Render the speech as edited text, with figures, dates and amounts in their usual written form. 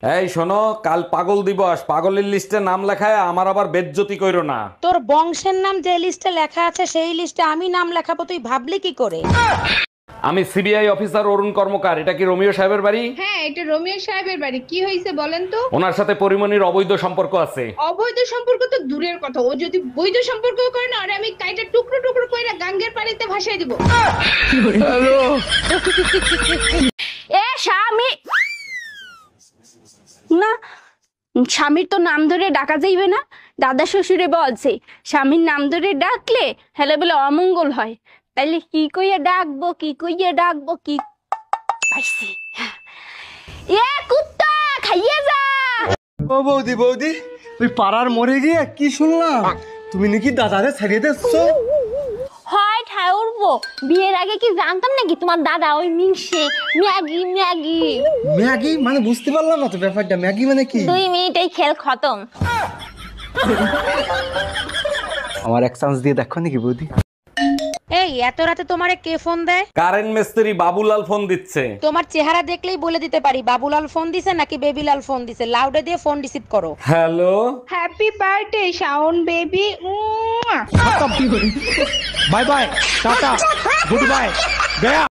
এই শোনো, কাল পাগল দিবস, পাগলের লিস্টে নাম লেখায় আমার আবার বেজ্জতি কইরো না। তোর বংশের নাম যে লিস্টে লেখা আছে সেই লিস্টে আমি নাম লেখাবো তুই ভাবলি কি করে? আমি সিবিআই অফিসার অরুণ কর্মকার। এটা কি রোমিও সাহেবের বাড়ি? হ্যাঁ, এটা রোমিও সাহেবের বাড়ি। কি হয়েছে বলেন তো? ওনার সাথে পরিমণির অবৈধ সম্পর্ক আছে। অবৈধ সম্পর্ক তো দূরের কথা, ও যদি বৈধ সম্পর্ক করে না, আরে আমি কাইটা টুকরো টুকরো কইরা গাঙ্গের পানিতে ভাসাই দিব। এ স্বামী না, স্বামীর তো নাম ধরে ডাকা যাইবে না। দাদা শ্বশুরে বলছে স্বামীর নাম ধরে ডাকলে হেলে বলে অমঙ্গল হয়। তাইলে কি কইয়া ডাকবো, কি কইয়া ডাকবো, কি পাইছি। এ কুত্তা খাইয়ে যা। ও বৌদি বৌদি, ওই পাড়ার মরে গিয়ে কি শুনলাম, তুমি নাকি দাদারে ছাড়িয়ে দিচ্ছো? হয় ঠায় উঠবো। বিয়ের আগে কি জানতাম নাকি তোমার দাদা ওই মিংসে ম্যাগি ম্যাগি। ম্যাগি মানে বুঝতে পারলাম না তো ব্যাপারটা, ম্যাগি মানে কি? 2 মিনিটেই খেল খতম। আমার এক চান্স দিয়ে দেখো নাকি বৌদি? এই এত রাতে তোমারে কে ফোন দেয়? কারেন্ট মিস্ত্রি বাবুলাল ফোন দিচ্ছে। তোমার চেহারা দেখলেই বলে দিতে পারি বাবুলাল ফোন দিছে নাকি বেবিলাল ফোন দিছে। লাউডে দিয়ে ফোন রিসিভ করো। Hello, happy birthday Shaon baby. Bye bye, tata, good bye, Gaya.